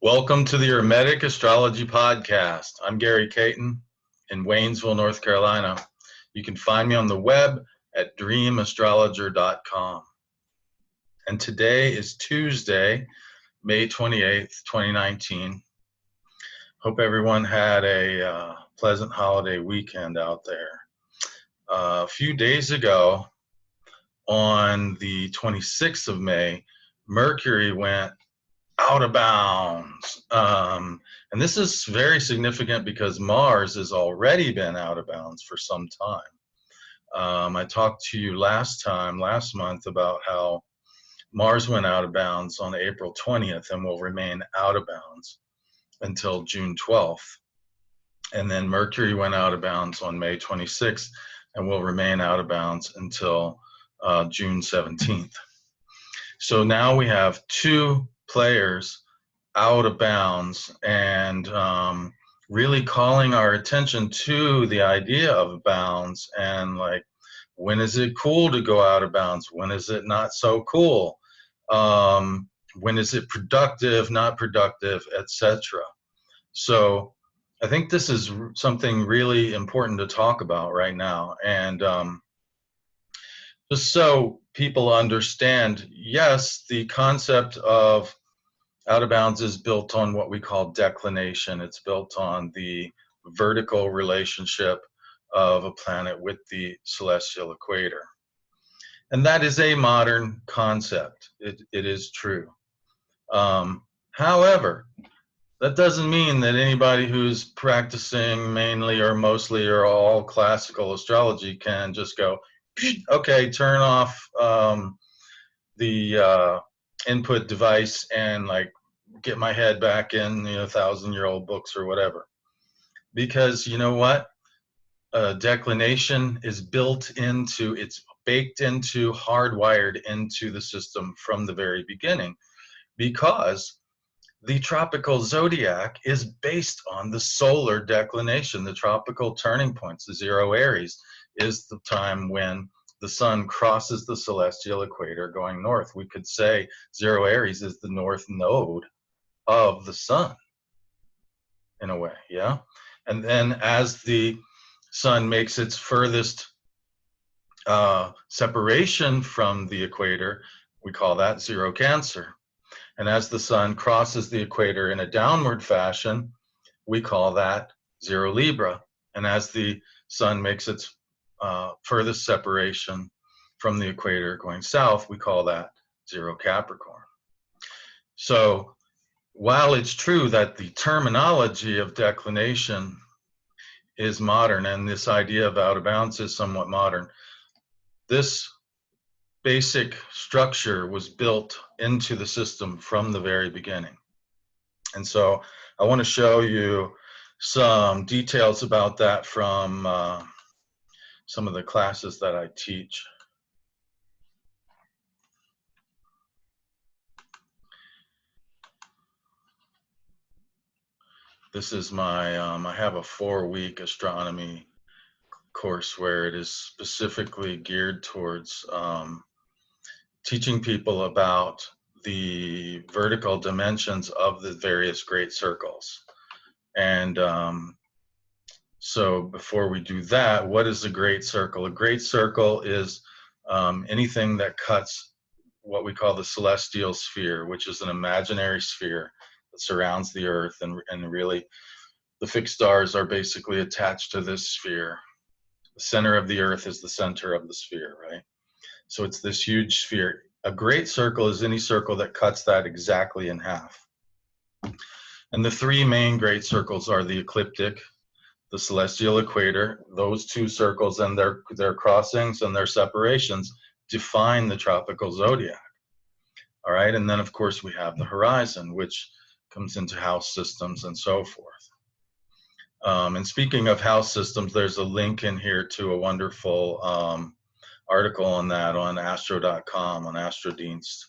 Welcome to the Hermetic Astrology Podcast. I'm Gary Caton in Waynesville, North Carolina. You can find me on the web at dreamastrologer.com. And today is Tuesday, May 28th, 2019. Hope everyone had a pleasant holiday weekend out there. A few days ago, on the 26th of May, Mercury went out of bounds. And this is very significant because Mars has already been out of bounds for some time. I talked to you last month, about how Mars went out of bounds on April 20th and will remain out of bounds until June 12th. And then Mercury went out of bounds on May 26th and will remain out of bounds until June 17th. So now we have two players out of bounds and really calling our attention to the idea of bounds and like, when is it cool to go out of bounds? When is it not so cool? When is it productive, not productive, etc. So I think this is something really important to talk about right now. And just so people understand, yes, the concept of out of bounds is built on what we call declination. It's built on the vertical relationship of a planet with the celestial equator. And that is a modern concept. It is true. However, that doesn't mean that anybody who's practicing mainly or mostly or all classical astrology can just go, okay, turn off the input device and like get my head back in 1,000-year-old books or whatever. Because you know what? Declination is it's baked into, hardwired into the system from the very beginning, because the tropical zodiac is based on the solar declination. The tropical turning points, the zero Aries, is the time when the sun crosses the celestial equator going north. We could say zero Aries is the north node of the sun, in a way, yeah? And then as the sun makes its furthest separation from the equator, we call that zero Cancer. And as the sun crosses the equator in a downward fashion, we call that zero Libra. And as the sun makes its furthest separation from the equator going south, we call that zero Capricorn. So while it's true that the terminology of declination is modern and this idea of out of bounds is somewhat modern, this basic structure was built into the system from the very beginning. And so I want to show you some details about that from some of the classes that I teach. This is my, I have a 4-week astronomy course where it is specifically geared towards teaching people about the vertical dimensions of the various great circles. And so before we do that, what is a great circle? A great circle is anything that cuts what we call the celestial sphere, which is an imaginary sphere that surrounds the Earth, and really the fixed stars are basically attached to this sphere. The center of the Earth is the center of the sphere, right? So it's this huge sphere. A great circle is any circle that cuts that exactly in half. And the three main great circles are the ecliptic, the celestial equator. Those two circles and their crossings and their separations define the tropical zodiac. All right, and then of course we have the horizon, which comes into house systems and so forth. And speaking of house systems, there's a link in here to a wonderful article on that on astro.com, on Astrodienst,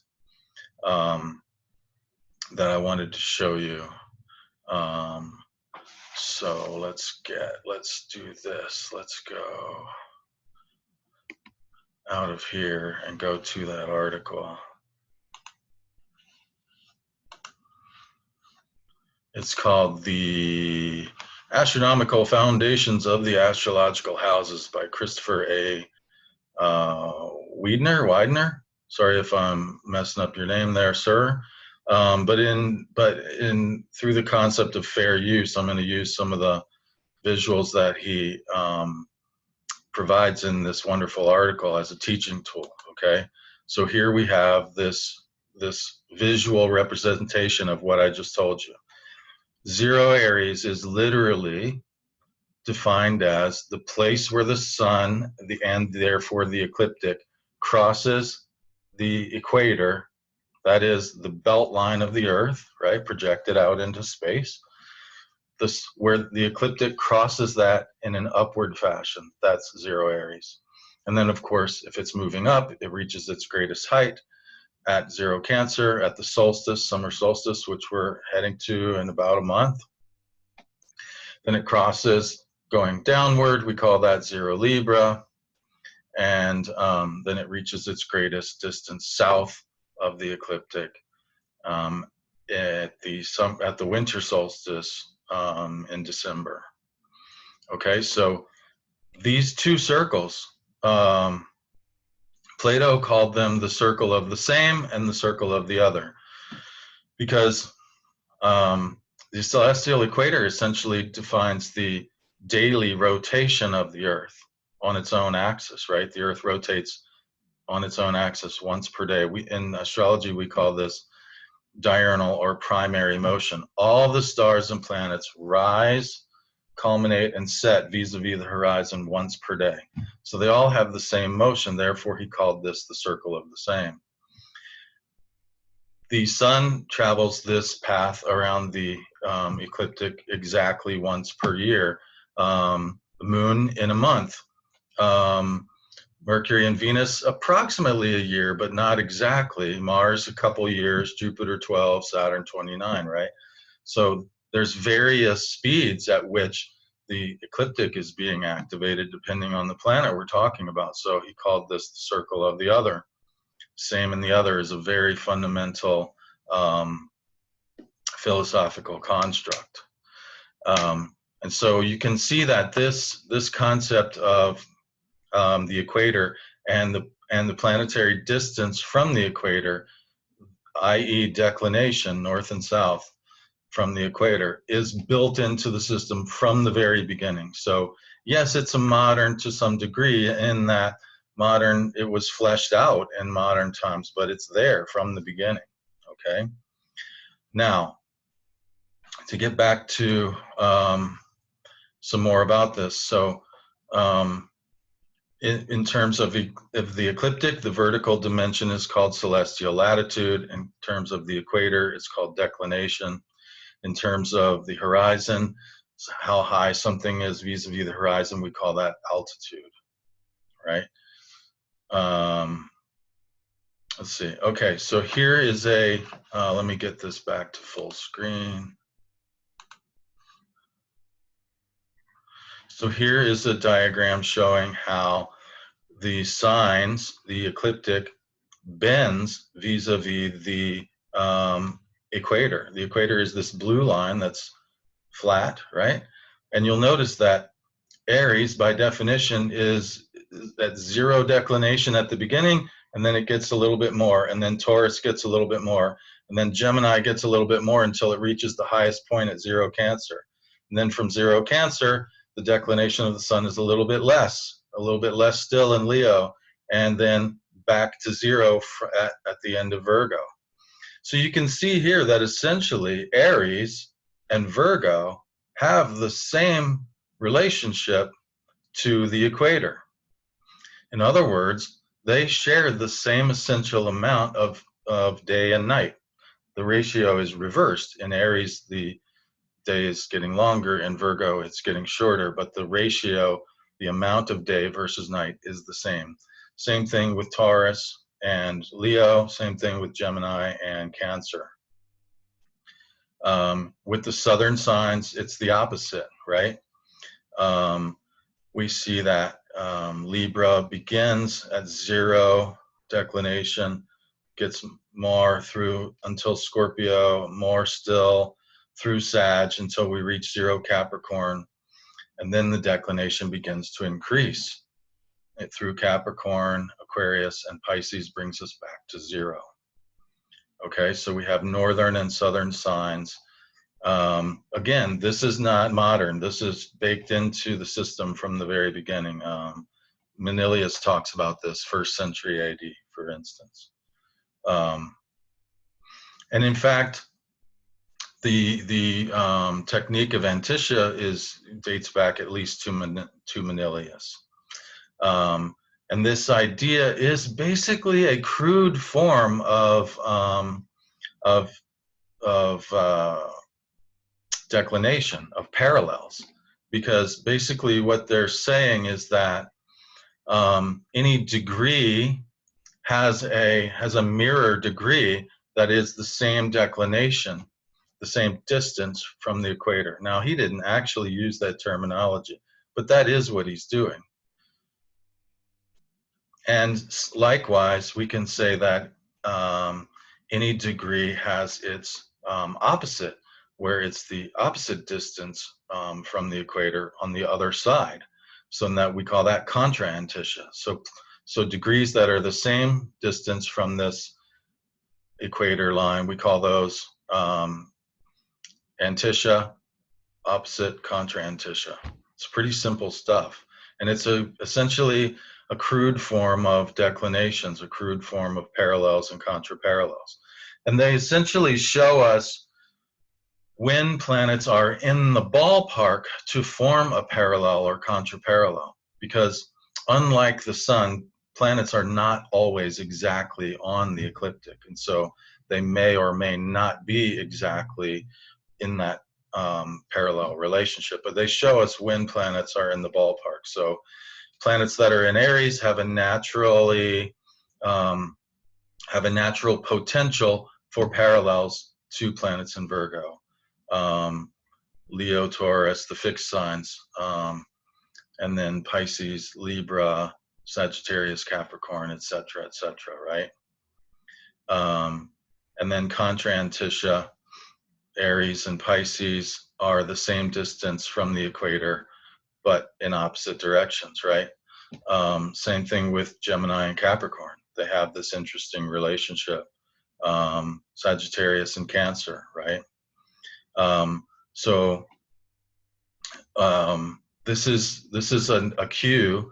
that I wanted to show you. So let's do this. Let's go out of here and go to that article. It's called The Astronomical Foundations of the Astrological Houses by Christopher A. Widener. Sorry if I'm messing up your name there, sir. But through the concept of fair use, I'm going to use some of the visuals that he provides in this wonderful article as a teaching tool. Okay, so here we have this visual representation of what I just told you. Zero Aries is literally defined as the place where the sun, and therefore the ecliptic, crosses the equator, that is the belt line of the Earth, right, projected out into space. Where the ecliptic crosses that in an upward fashion, that's zero Aries. And then, of course, if it's moving up, it reaches its greatest height at zero Cancer, at the solstice, summer solstice, which we're heading to in about a month. Then it crosses going downward, we call that zero Libra, and then it reaches its greatest distance south of the ecliptic at the winter solstice in December. Okay, so these two circles, Plato called them the circle of the same and the circle of the other, because the celestial equator essentially defines the daily rotation of the Earth on its own axis, right? The Earth rotates on its own axis once per day. In astrology, we call this diurnal or primary motion. All the stars and planets rise, culminate, and set vis-a-vis the horizon once per day. So they all have the same motion. Therefore, he called this the circle of the same. The sun travels this path around the ecliptic exactly once per year. The moon in a month. Mercury and Venus approximately a year, but not exactly. Mars a couple years, Jupiter 12, Saturn 29, right? So there's various speeds at which the ecliptic is being activated depending on the planet we're talking about. So he called this the circle of the other. Same in the other is a very fundamental philosophical construct. And so you can see that this concept of the equator and the planetary distance from the equator, i.e. declination, north and south from the equator, is built into the system from the very beginning. So yes, it's a modern to some degree in that it was fleshed out in modern times, but it's there from the beginning. Okay. Now, to get back to some more about this. So in terms of the ecliptic, the vertical dimension is called celestial latitude. In terms of the equator, it's called declination. In terms of the horizon, how high something is vis-a-vis the horizon, we call that altitude, right? Let's see. Okay, so here is let me get this back to full screen. So here is a diagram showing how the signs, the ecliptic, bends vis-a-vis the equator. The equator is this blue line that's flat, right? And you'll notice that Aries, by definition, is at zero declination at the beginning, and then it gets a little bit more, and then Taurus gets a little bit more, and then Gemini gets a little bit more until it reaches the highest point at zero Cancer. And then from zero Cancer, the declination of the sun is a little bit less still in Leo, and then back to zero at the end of Virgo. So you can see here that essentially Aries and Virgo have the same relationship to the equator. In other words, they share the same essential amount of day and night. The ratio is reversed. In Aries, the day is getting longer. In Virgo, it's getting shorter, but the ratio, the amount of day versus night, is the same. Same thing with Taurus and Leo, same thing with Gemini and Cancer. With the southern signs, it's the opposite, right? We see that Libra begins at zero declination, gets more through until Scorpio, more still through Sag until we reach 0 Capricorn, and then the declination begins to increase. Through Capricorn, Aquarius, and Pisces brings us back to 0. Okay, so we have northern and southern signs. Again, this is not modern. This is baked into the system from the very beginning. Manilius talks about this 1st century AD, for instance. And in fact, the technique of antiscia dates back at least to Manilius. And this idea is basically a crude form of declination, of parallels, because basically what they're saying is that any degree has a mirror degree that is the same declination, the same distance from the equator. Now, he didn't actually use that terminology, but that is what he's doing. And likewise, we can say that any degree has its opposite, where it's the opposite distance from the equator on the other side. So that we call that contra antiscia. So degrees that are the same distance from this equator line, we call those antiscia, opposite, contra antiscia. It's pretty simple stuff. And it's essentially a crude form of declinations, a crude form of parallels and contraparallels. And they essentially show us when planets are in the ballpark to form a parallel or contraparallel. Because unlike the sun, planets are not always exactly on the ecliptic. And so they may or may not be exactly in that parallel relationship. But they show us when planets are in the ballpark. So planets that are in Aries have a natural potential for parallels to planets in Virgo, Leo, Taurus, the fixed signs, and then Pisces, Libra, Sagittarius, Capricorn, etc., right? And then contra antiscia, Aries and Pisces are the same distance from the equator, but in opposite directions, right? Same thing with Gemini and Capricorn. They have this interesting relationship. Sagittarius and Cancer, right? So this is a cue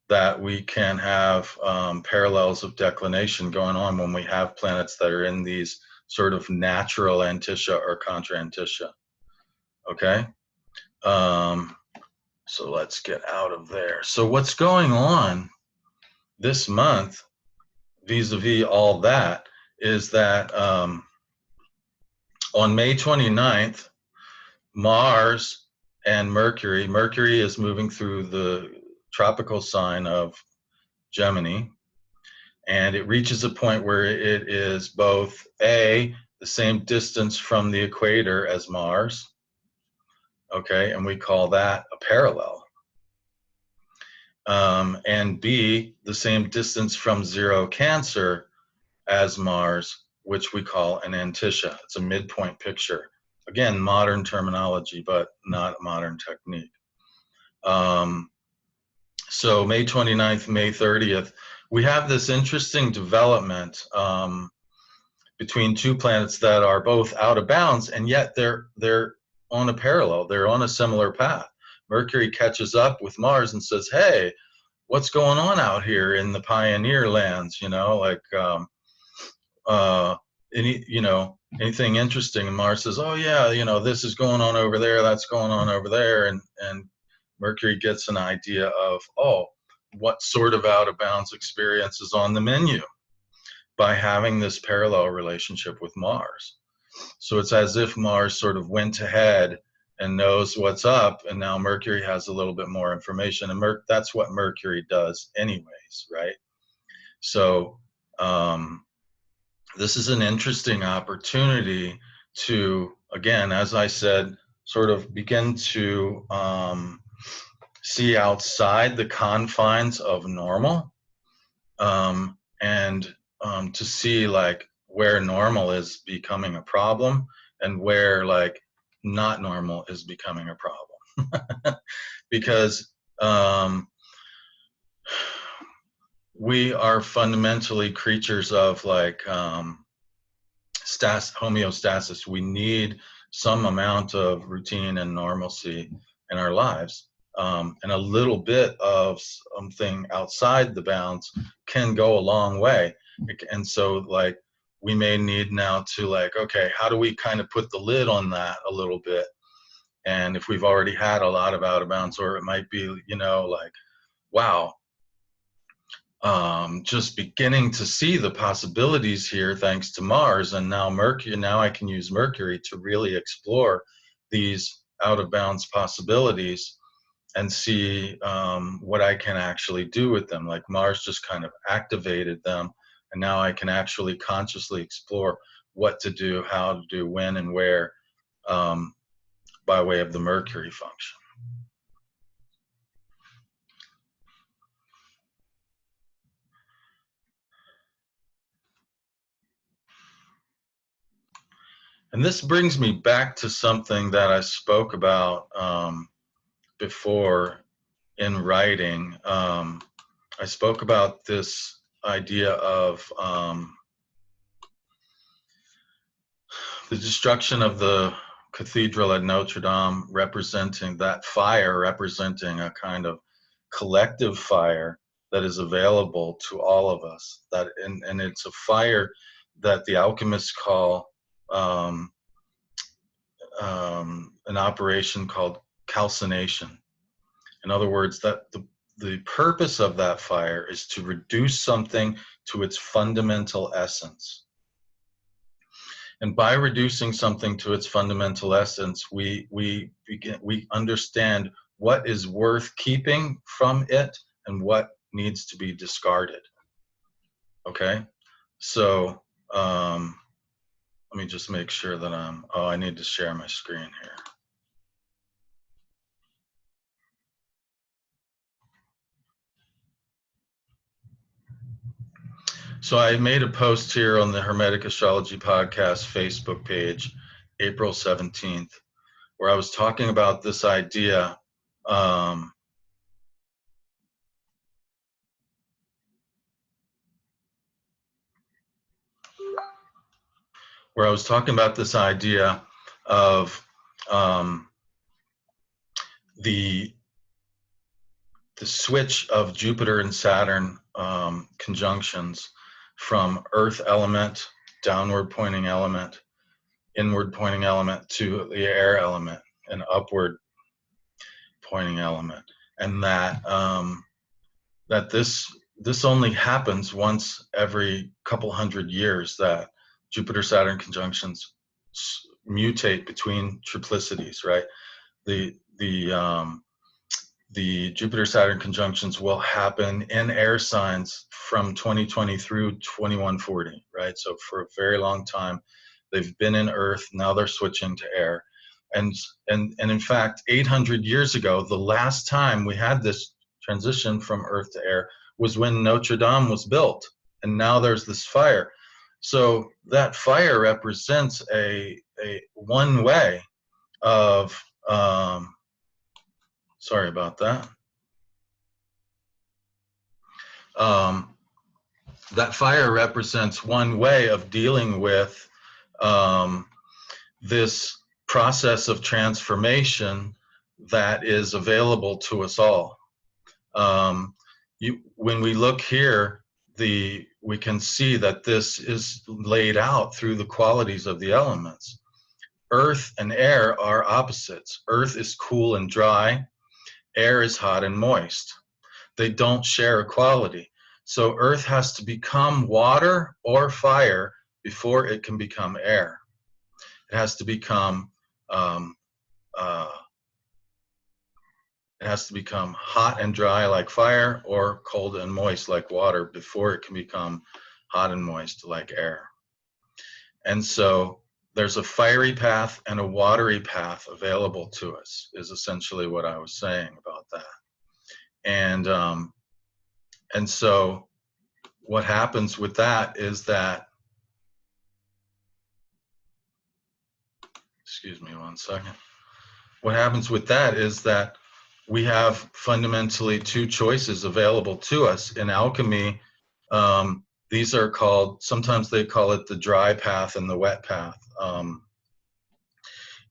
that we can have parallels of declination going on when we have planets that are in these sort of natural antiscia or contra antiscia. Okay? So let's get out of there. So what's going on this month, vis-a-vis all that, is that on May 29th, Mars and Mercury is moving through the tropical sign of Gemini, and it reaches a point where it is both the same distance from the equator as Mars, okay, and we call that a parallel, and B, the same distance from 0 Cancer as Mars, which we call an antiscia. It's a midpoint picture. Again, modern terminology, but not modern technique. So May 29th, May 30th, we have this interesting development between two planets that are both out of bounds, and yet they're on a parallel. They're on a similar path. Mercury catches up with Mars and says, "Hey, what's going on out here in the pioneer lands? You know, like anything interesting?" And Mars says, "Oh yeah, this is going on over there. That's going on over there," and Mercury gets an idea of, oh, what sort of out of bounds experience is on the menu by having this parallel relationship with Mars. So it's as if Mars sort of went ahead and knows what's up, and now Mercury has a little bit more information, and that's what Mercury does anyways, right? So this is an interesting opportunity to, again, as I said, sort of begin to see outside the confines of normal, and to see like where normal is becoming a problem, and where like not normal is becoming a problem. Because we are fundamentally creatures of like homeostasis. We need some amount of routine and normalcy in our lives. And a little bit of something outside the bounds can go a long way. And so like we may need now to like, okay, how do we kind of put the lid on that a little bit? And if we've already had a lot of out of bounds, or it might be, you know, like, wow, just beginning to see the possibilities here thanks to Mars and now Mercury. Now I can use Mercury to really explore these out of bounds possibilities and see what I can actually do with them. Like Mars just kind of activated them, and now I can actually consciously explore what to do, how to do, when and where, by way of the Mercury function. And this brings me back to something that I spoke about before in writing. I spoke about this idea of the destruction of the cathedral at Notre Dame, representing that fire, representing a kind of collective fire that is available to all of us. That and it's a fire that the alchemists call an operation called calcination. In other words, that the purpose of that fire is to reduce something to its fundamental essence. And by reducing something to its fundamental essence, we understand what is worth keeping from it and what needs to be discarded. Okay, so let me just make sure that I need to share my screen here. So I made a post here on the Hermetic Astrology Podcast Facebook page, April 17th, where I was talking about this idea of the switch of Jupiter and Saturn conjunctions from Earth element, downward pointing element, inward pointing element, to the air element, an upward pointing element, and that that this only happens once every couple hundred years, that Jupiter-Saturn conjunctions mutate between triplicities, right? The Jupiter-Saturn conjunctions will happen in air signs from 2020 through 2140, right? So for a very long time, they've been in Earth. Now they're switching to air. And in fact, 800 years ago, the last time we had this transition from Earth to air was when Notre Dame was built. And now there's this fire. So that fire represents a one way of, sorry about that. That fire represents one way of dealing with this process of transformation that is available to us all. When we look here, we can see that this is laid out through the qualities of the elements. Earth and air are opposites. Earth is cool and dry. Air is hot and moist. They don't share a quality. So Earth has to become water or fire before it can become air. It has to become hot and dry like fire, or cold and moist like water, before it can become hot and moist like air. And so there's a fiery path and a watery path available to us, is essentially what I was saying about that. And so what happens with that is that, excuse me one second. What happens with that is that we have fundamentally two choices available to us. In alchemy, these are called, sometimes they call it the dry path and the wet path.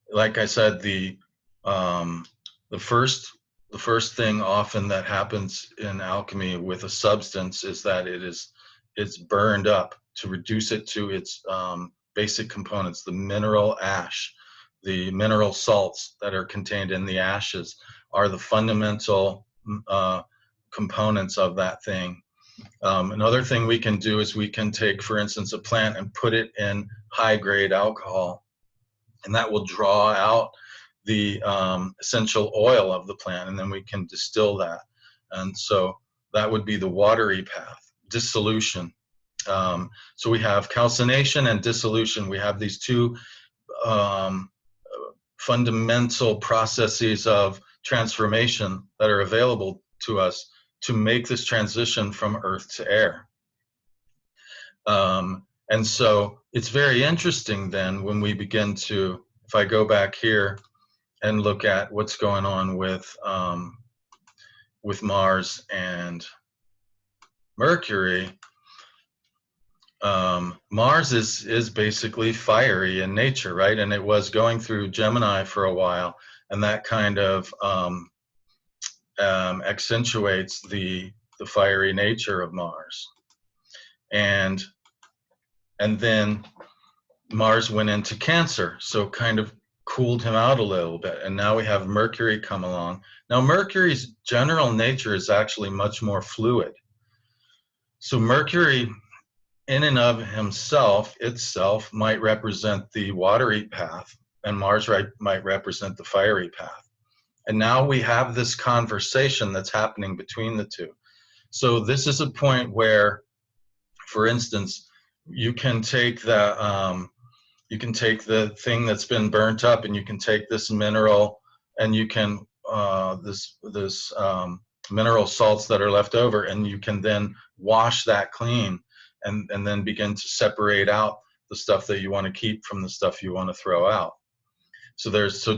Like I said, the first thing often that happens in alchemy with a substance is that it's burned up to reduce it to its basic components. The mineral ash, the mineral salts that are contained in the ashes are the fundamental components of that thing. Another thing we can do is we can take, for instance, a plant and put it in high-grade alcohol, and that will draw out the essential oil of the plant, and then we can distill that. And so that would be the watery path, dissolution. So we have calcination and dissolution. We have these two fundamental processes of transformation that are available to us to make this transition from earth to air. And so it's very interesting then when we begin to, if I go back here and look at what's going on with Mars and Mercury, Mars is basically fiery in nature, right? And it was going through Gemini for a while, and that kind of accentuates the fiery nature of Mars. And then Mars went into Cancer, so kind of cooled him out a little bit. And now we have Mercury come along. Now Mercury's general nature is actually much more fluid. So Mercury in and of itself might represent the watery path, and Mars might represent the fiery path. And now we have this conversation that's happening between the two. So this is a point where, for instance, you can take the thing that's been burnt up, and you can take this mineral, and you can this mineral salts that are left over, and you can then wash that clean, and then begin to separate out the stuff that you want to keep from the stuff you want to throw out. So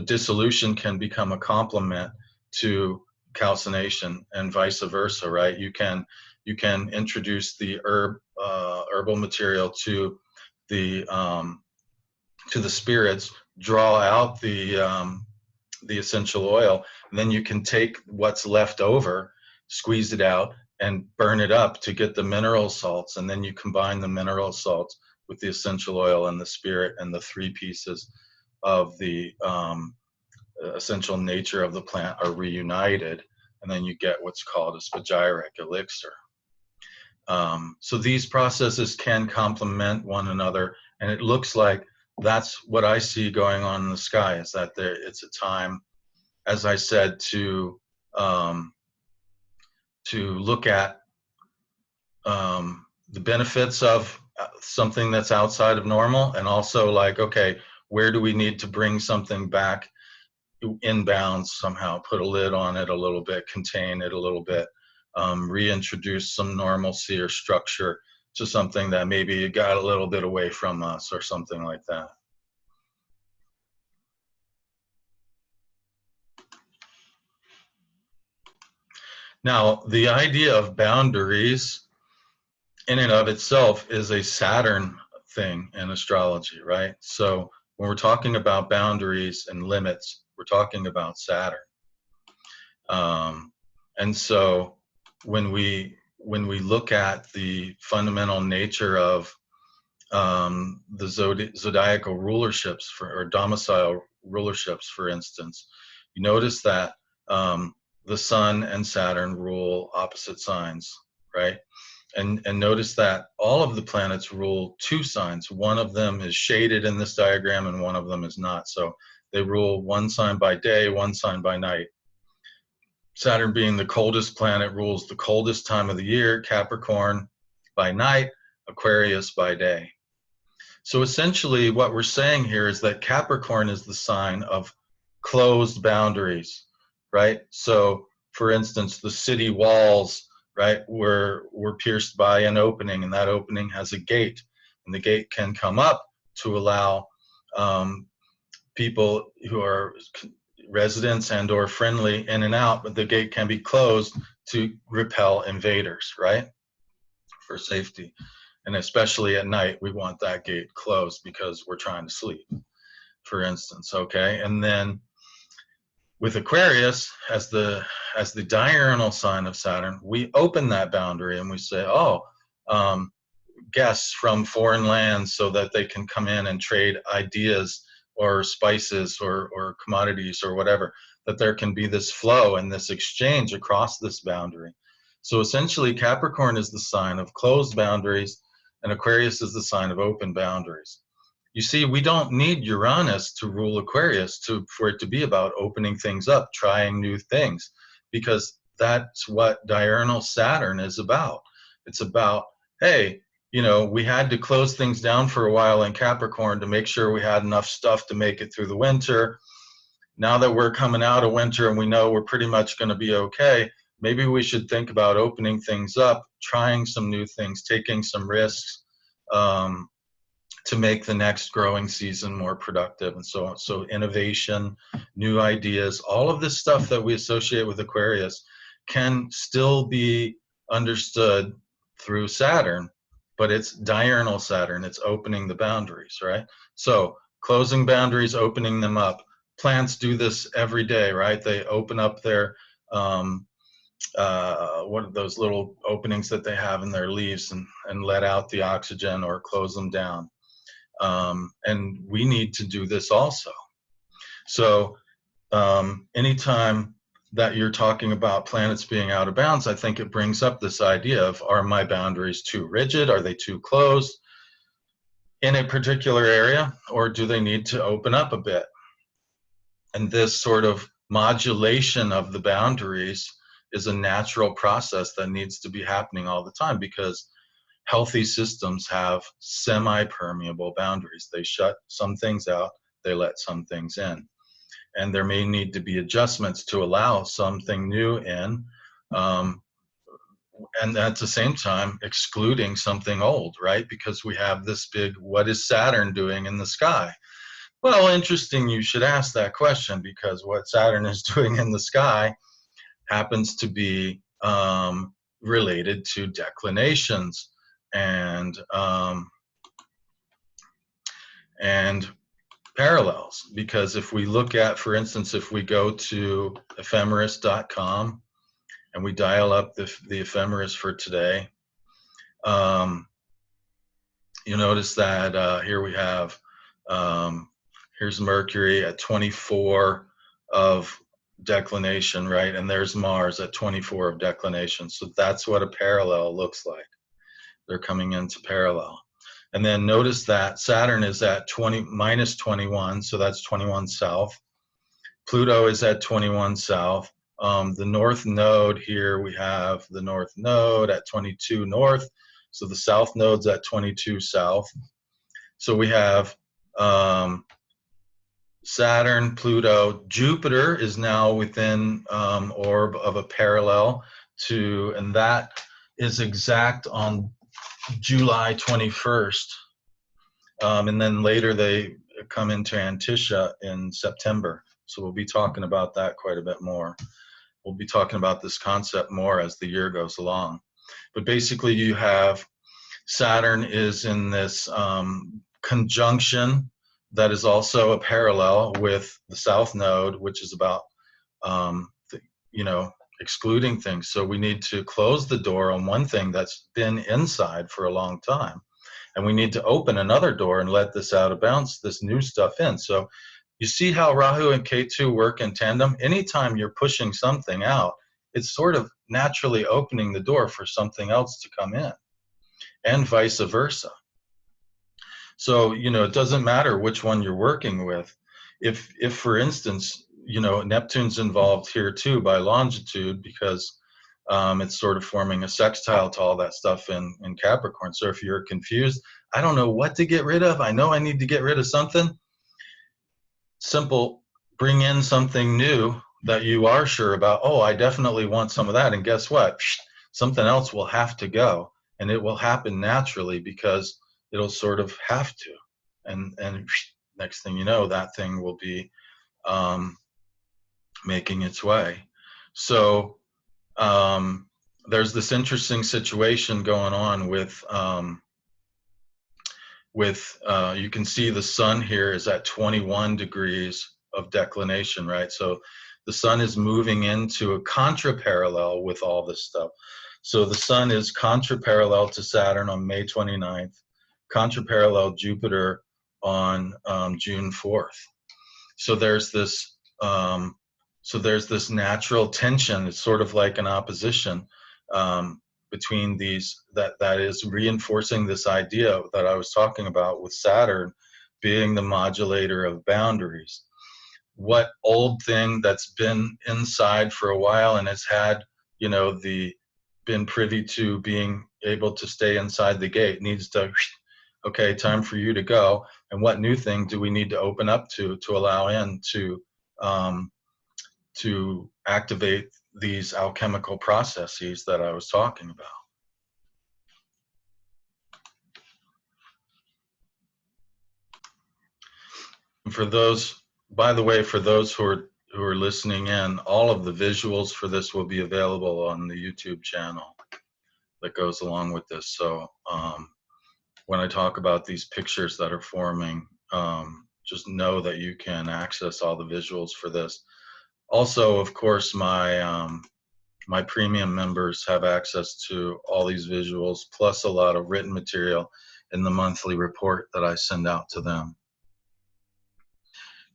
dissolution can become a complement to calcination, and vice versa, right? You can introduce the herbal material to the spirits, draw out the essential oil, and then you can take what's left over, squeeze it out, and burn it up to get the mineral salts, and then you combine the mineral salts with the essential oil and the spirit, and the three pieces of the essential nature of the plant are reunited, and then you get what's called a spagyric elixir. So these processes can complement one another, and it looks like that's what I see going on in the sky, is that it's a time, as I said, to look at the benefits of something that's outside of normal, and also like, okay, where do we need to bring something back inbounds somehow, put a lid on it a little bit, contain it a little bit, reintroduce some normalcy or structure to something that maybe got a little bit away from us or something like that. Now, the idea of boundaries in and of itself is a Saturn thing in astrology, right? So when we're talking about boundaries and limits, we're talking about Saturn. And so when we look at the fundamental nature of the zodiacal rulerships or domicile rulerships, for instance, you notice that the Sun and Saturn rule opposite signs, right? And notice that all of the planets rule two signs. One of them is shaded in this diagram, and one of them is not. So they rule one sign by day, one sign by night. Saturn, being the coldest planet, rules the coldest time of the year, Capricorn by night, Aquarius by day. So essentially what we're saying here is that Capricorn is the sign of closed boundaries, right? So for instance, the city walls, right, were pierced by an opening, and that opening has a gate, and the gate can come up to allow people who are residents and or friendly in and out, but the gate can be closed to repel invaders, right? For safety. And especially at night, we want that gate closed because we're trying to sleep, for instance, okay? And then with Aquarius, as the diurnal sign of Saturn, we open that boundary and we say, oh, guests from foreign lands, so that they can come in and trade ideas or spices or commodities or whatever, that there can be this flow and this exchange across this boundary. So essentially, Capricorn is the sign of closed boundaries, and Aquarius is the sign of open boundaries. You see, we don't need Uranus to rule Aquarius for it to be about opening things up, trying new things, because that's what diurnal Saturn is about. It's about, hey, we had to close things down for a while in Capricorn to make sure we had enough stuff to make it through the winter. Now that we're coming out of winter and we know we're pretty much going to be okay, maybe we should think about opening things up, trying some new things, taking some risks, to make the next growing season more productive and so on. So innovation, new ideas, all of this stuff that we associate with Aquarius can still be understood through Saturn, but it's diurnal Saturn. It's opening the boundaries, right? So closing boundaries, opening them up. Plants do this every day, right? They open up their what are those little openings that they have in their leaves and let out the oxygen or close them down. And we need to do this also. So anytime that you're talking about planets being out of bounds, I think it brings up this idea of, are my boundaries too rigid? Are they too closed in a particular area, or do they need to open up a bit? And this sort of modulation of the boundaries is a natural process that needs to be happening all the time, because healthy systems have semi-permeable boundaries. They shut some things out, they let some things in. And there may need to be adjustments to allow something new in, and at the same time excluding something old, right? Because we have this big, what is Saturn doing in the sky? Well, interesting you should ask that question, because what Saturn is doing in the sky happens to be related to declinations and parallels. Because if we look at, for instance, if we go to ephemeris.com and we dial up the ephemeris for today, you notice that here we have, here's Mercury at 24 of declination, right? And there's Mars at 24 of declination. So that's what a parallel looks like. They're coming into parallel. And then notice that Saturn is at minus 21, so that's 21 south. Pluto is at 21 south. The north node here, we have the north node at 22 north. So the south node's at 22 south. So we have Saturn, Pluto. Jupiter is now within orb of a parallel to, and that is exact on July 21st. And then later they come into antiscia in September. So we'll be talking about that quite a bit more. We'll be talking about this concept more as the year goes along. But basically you have Saturn is in this conjunction that is also a parallel with the south node, which is about, excluding things. So we need to close the door on one thing that's been inside for a long time. And we need to open another door and let this out of bounds, this new stuff in. So you see how Rahu and Ketu work in tandem? Anytime you're pushing something out, it's sort of naturally opening the door for something else to come in, and vice versa. So, it doesn't matter which one you're working with. If for instance, Neptune's involved here too by longitude, because it's sort of forming a sextile to all that stuff in Capricorn. So if you're confused, I don't know what to get rid of, I know I need to get rid of something, simple, bring in something new that you are sure about. Oh, I definitely want some of that. And guess what? Something else will have to go, and it will happen naturally because it'll sort of have to. And next thing you know, that thing will be making its way. So there's this interesting situation going on with you can see the sun here is at 21 degrees of declination, right? So the sun is moving into a contraparallel with all this stuff. So the sun is contraparallel to Saturn on May 29th, contraparallel Jupiter on June 4th. So there's this natural tension. It's sort of like an opposition between these, that is reinforcing this idea that I was talking about with Saturn being the modulator of boundaries. What old thing that's been inside for a while and has had, you know, been privy to being able to stay inside the gate needs to, okay, time for you to go. And what new thing do we need to open up to allow in to activate these alchemical processes that I was talking about? And for those, by the way, for those who are listening in, all of the visuals for this will be available on the YouTube channel that goes along with this. So when I talk about these pictures that are forming, just know that you can access all the visuals for this. Also, of course, my premium members have access to all these visuals, plus a lot of written material in the monthly report that I send out to them.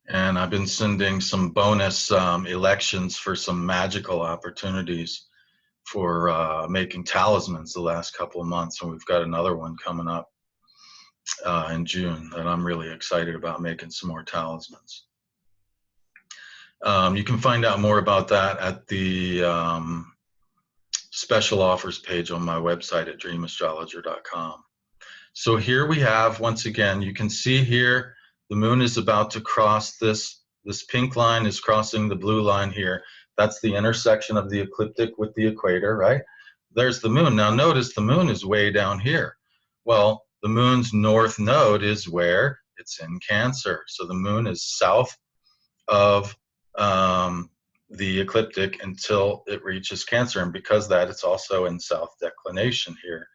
And I've been sending some bonus elections for some magical opportunities for making talismans the last couple of months, and we've got another one coming up in June that I'm really excited about, making some more talismans. You can find out more about that at the special offers page on my website at dreamastrologer.com. So here we have, once again, you can see here the moon is about to cross this pink line is crossing the blue line here. That's the intersection of the ecliptic with the equator, right? There's the moon. Now notice the moon is way down here. Well, the moon's north node is where? It's in Cancer. So the moon is south of the ecliptic until it reaches Cancer. And because that, it's also in south declination here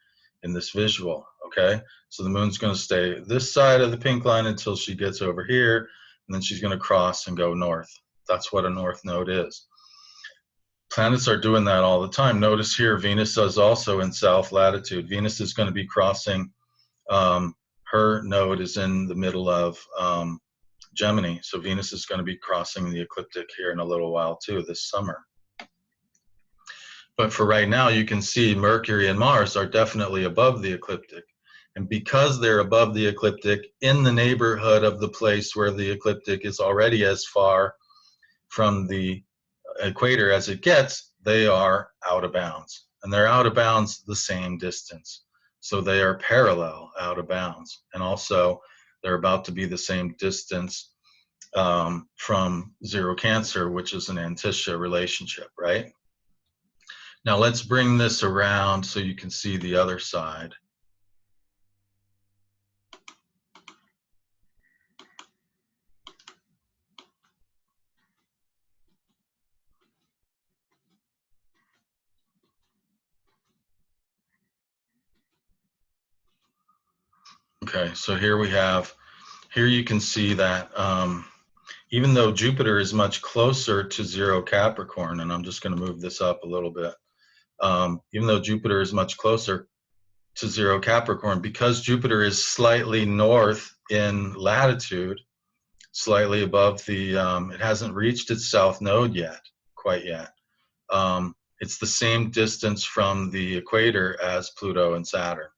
in this visual, okay? So the moon's going to stay this side of the pink line until she gets over here, and then she's going to cross and go north. That's what a north node is. Planets are doing that all the time. Notice here, Venus is also in south latitude. Venus is going to be crossing, her node is in the middle of Gemini, so Venus is going to be crossing the ecliptic here in a little while too, this summer. But for right now, you can see Mercury and Mars are definitely above the ecliptic. And because they're above the ecliptic, in the neighborhood of the place where the ecliptic is already as far from the equator as it gets, they are out of bounds. And they're out of bounds the same distance. So they are parallel out of bounds. And also, they're about to be the same distance from zero Cancer, which is an antiscia relationship, right? Now let's bring this around so you can see the other side. Okay, so here we have, here you can see that even though Jupiter is much closer to zero Capricorn, and I'm just going to move this up a little bit, even though Jupiter is much closer to zero Capricorn, because Jupiter is slightly north in latitude, slightly above the, it hasn't reached its south node yet, quite yet. It's the same distance from the equator as Pluto and Saturn.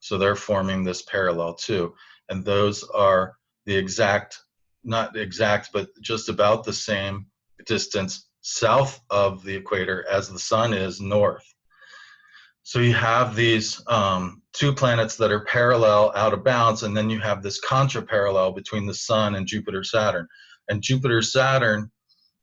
So they're forming this parallel too. And those are the exact, not exact, but just about the same distance south of the equator as the sun is north. So you have these two planets that are parallel out of bounds, and then you have this contraparallel between the sun and Jupiter-Saturn. And Jupiter-Saturn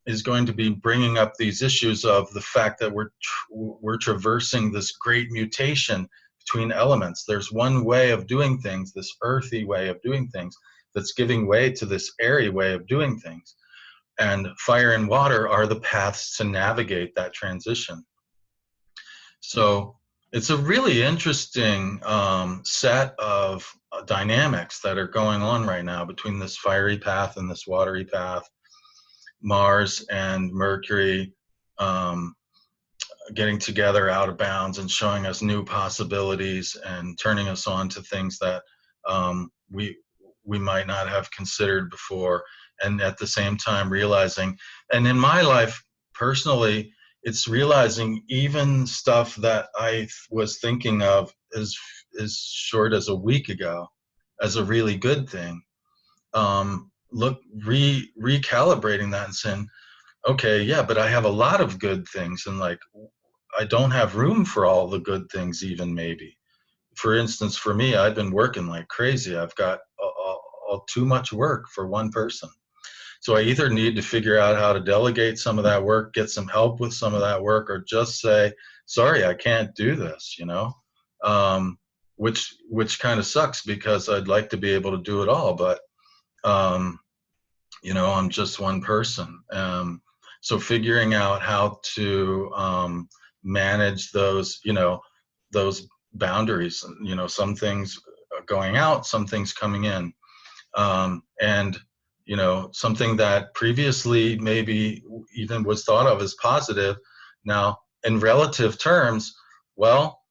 is going to be bringing up these issues of the fact that we're traversing this great mutation between elements. There's one way of doing things, this earthy way of doing things, that's giving way to this airy way of doing things. And fire and water are the paths to navigate that transition. So it's a really interesting set of dynamics that are going on right now between this fiery path and this watery path. Mars and Mercury getting together out of bounds and showing us new possibilities and turning us on to things that we might not have considered before, and at the same time realizing, and in my life personally, it's realizing even stuff that I was thinking of as short as a week ago as a really good thing. Recalibrating that and saying, okay, yeah, but I have a lot of good things, and like I don't have room for all the good things, even maybe. For instance, for me, I've been working like crazy. I've got too much work for one person. So I either need to figure out how to delegate some of that work, get some help with some of that work, or just say, sorry, I can't do this, which kind of sucks because I'd like to be able to do it all, but I'm just one person. So figuring out how to manage those, those boundaries, some things going out, some things coming in. And, something that previously maybe even was thought of as positive, now in relative terms, well,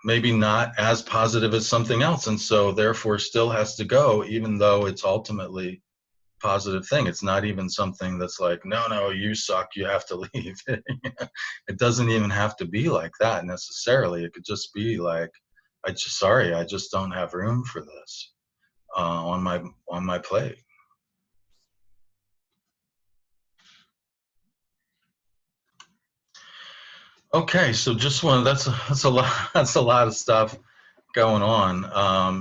maybe not as positive as something else, and so therefore still has to go, even though it's ultimately a positive thing. It's not even something that's like, no, you suck, you have to leave. It doesn't even have to be like that necessarily. It could just be like, I just don't have room for this on my plate. Okay, so just that's a lot of stuff going on,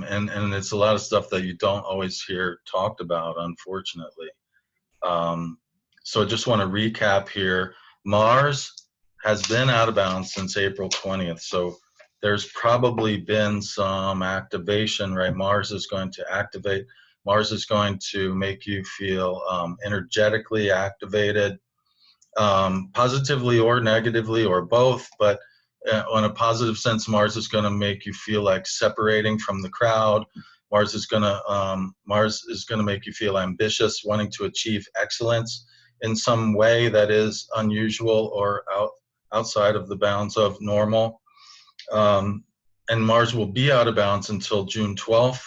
and it's a lot of stuff that you don't always hear talked about, unfortunately. So I just want to recap here. Mars has been out of bounds since April 20th, so there's probably been some activation, right? Mars is going to activate. Mars is going to make you feel energetically activated, positively or negatively or both, but on a positive sense, Mars is going to make you feel like separating from the crowd. Mars is going to make you feel ambitious, wanting to achieve excellence in some way that is unusual or outside of the bounds of normal. And Mars will be out of bounds until June 12th.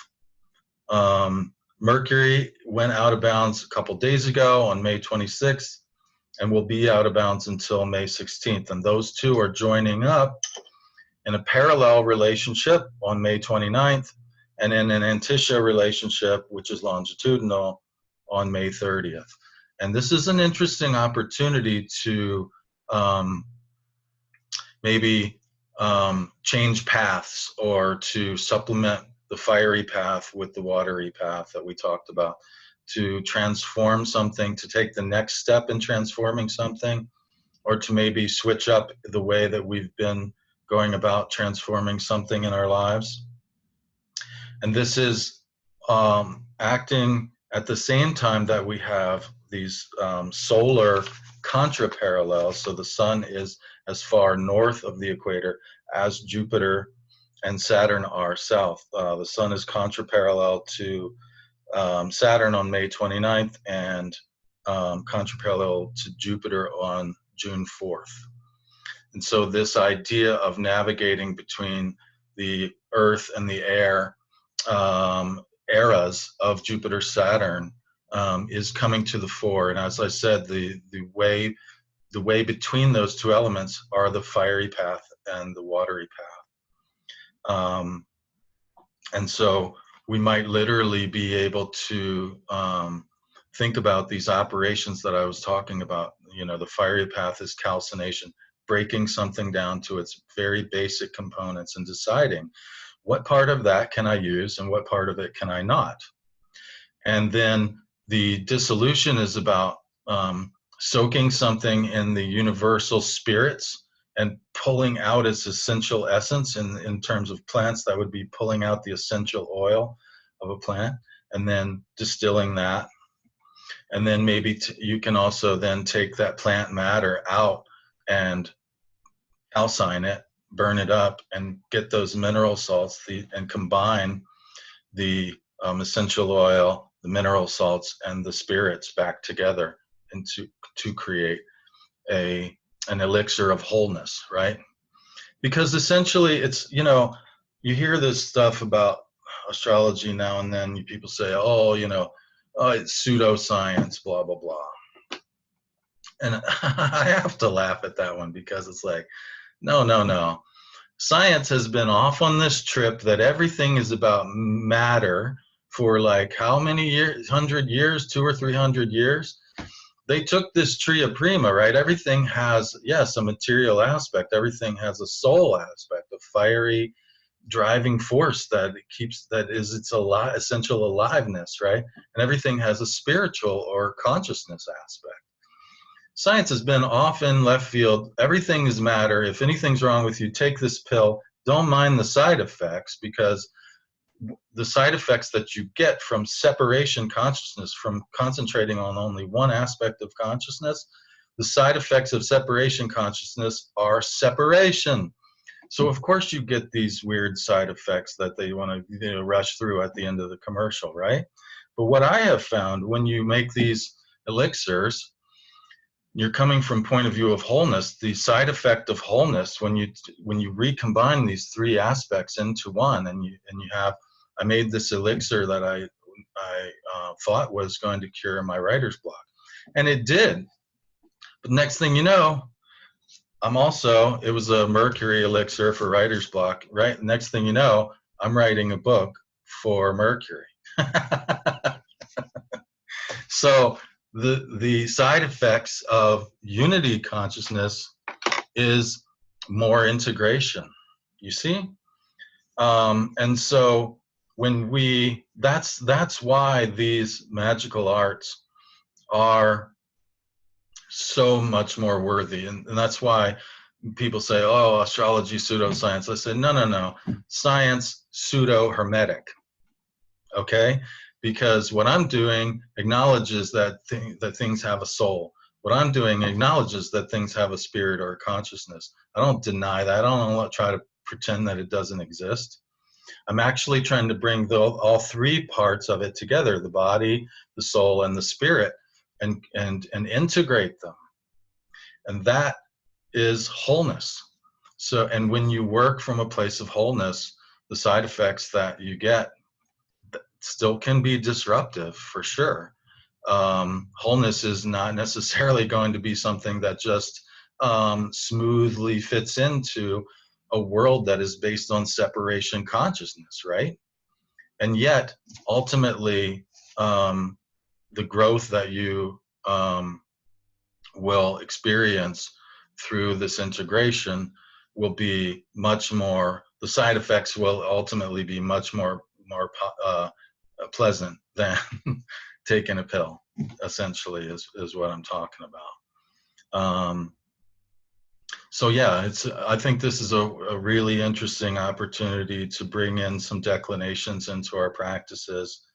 Mercury went out of bounds a couple days ago on May 26th. And will be out of bounds until May 16th. And those two are joining up in a parallel relationship on May 29th, and in an antiscia relationship, which is longitudinal, on May 30th. And this is an interesting opportunity to maybe change paths, or to supplement the fiery path with the watery path that we talked about, to transform something, to take the next step in transforming something, or to maybe switch up the way that we've been going about transforming something in our lives. And this is acting at the same time that we have these solar contra-parallels. So the sun is as far north of the equator as Jupiter and Saturn are south. The sun is contra-parallel to Saturn on May 29th, and contra-parallel to Jupiter on June 4th. And so this idea of navigating between the Earth and the air eras of Jupiter Saturn is coming to the fore. And as I said, the way between those two elements are the fiery path and the watery path. And so we might literally be able to think about these operations that I was talking about. The fiery path is calcination, breaking something down to its very basic components and deciding what part of that can I use and what part of it can I not. And then the dissolution is about soaking something in the universal spirits and pulling out its essential essence. In terms of plants, that would be pulling out the essential oil of a plant, and then distilling that. And then maybe you can also then take that plant matter out and calcine it, burn it up, and get those mineral salts and combine the essential oil, the mineral salts, and the spirits back together to create an elixir of wholeness, right? Because essentially it's, you hear this stuff about astrology now and then. People say, oh, it's pseudoscience, blah, blah, blah. And I have to laugh at that one, because it's like, no. Science has been off on this trip that everything is about matter for like how many years, 100 years, 200 or 300 years. They took this tria prima, right? Everything has, yes, a material aspect. Everything has a soul aspect, a fiery driving force that is its essential aliveness, right? And everything has a spiritual or consciousness aspect. Science has been off in left field. Everything is matter. If anything's wrong with you, take this pill. Don't mind the side effects, because the side effects that you get from separation consciousness, from concentrating on only one aspect of consciousness, the side effects of separation consciousness are separation. So of course you get these weird side effects that they want to rush through at the end of the commercial, right? But what I have found, when you make these elixirs, you're coming from point of view of wholeness. The side effect of wholeness, when you recombine these three aspects into one, and you have, I made this elixir that I thought was going to cure my writer's block, and it did. But next thing you know, it was a Mercury elixir for writer's block, right? Next thing you know, I'm writing a book for Mercury. So the side effects of unity consciousness is more integration, you see? And so that's why these magical arts are so much more worthy. And that's why people say, oh, astrology, pseudoscience. I say, no. Science, pseudo-hermetic. Okay? Because what I'm doing acknowledges that things have a soul. What I'm doing acknowledges that things have a spirit or a consciousness. I don't deny that. I don't try to pretend that it doesn't exist. I'm actually trying to bring all three parts of it together, the body, the soul, and the spirit, and integrate them. And that is wholeness. So, and when you work from a place of wholeness, the side effects that you get still can be disruptive, for sure. Wholeness is not necessarily going to be something that just smoothly fits into a world that is based on separation consciousness, right? And yet, ultimately, the growth that you will experience through this integration will be much more, the side effects will ultimately be much more pleasant than taking a pill, essentially, is what I'm talking about. So yeah, I think this is a really interesting opportunity to bring in some declinations into our practices,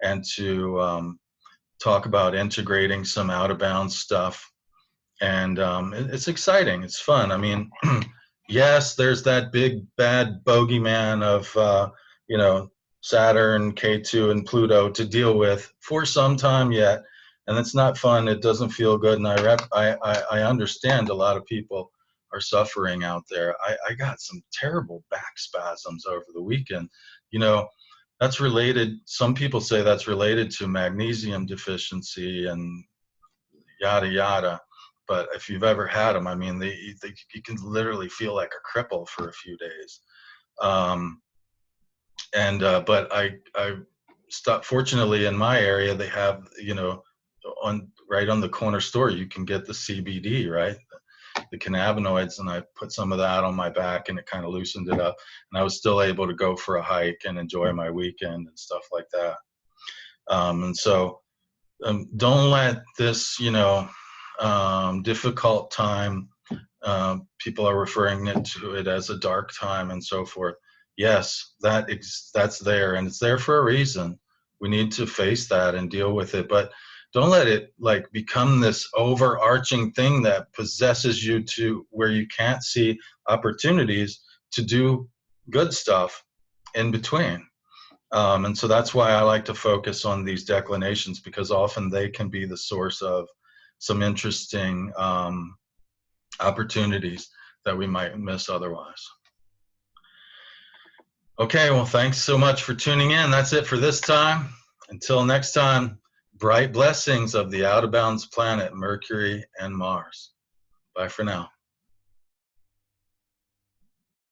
and to talk about integrating some out of bounds stuff. And it's exciting. It's fun. I mean, yes, there's that big bad bogeyman of Saturn, K2, and Pluto to deal with for some time yet, and it's not fun. It doesn't feel good, and I understand a lot of people are suffering out there. I got some terrible back spasms over the weekend. That's related. Some people say that's related to magnesium deficiency and yada yada. But if you've ever had them, I mean, you can literally feel like a cripple for a few days. But I stopped. Fortunately, in my area, they have, right on the corner store, you can get the CBD, right? The cannabinoids, and I put some of that on my back, and it kind of loosened it up. And I was still able to go for a hike and enjoy my weekend and stuff like that. And so don't let this, difficult time, people are referring to it as a dark time and so forth. yes, that's there, and it's there for a reason. We need to face that and deal with it, but don't let it like become this overarching thing that possesses you to where you can't see opportunities to do good stuff in between. And so that's why I like to focus on these declinations, because often they can be the source of some interesting opportunities that we might miss otherwise. Okay, well, thanks so much for tuning in. That's it for this time. Until next time, bright blessings of the out of bounds planet Mercury and Mars. Bye for now.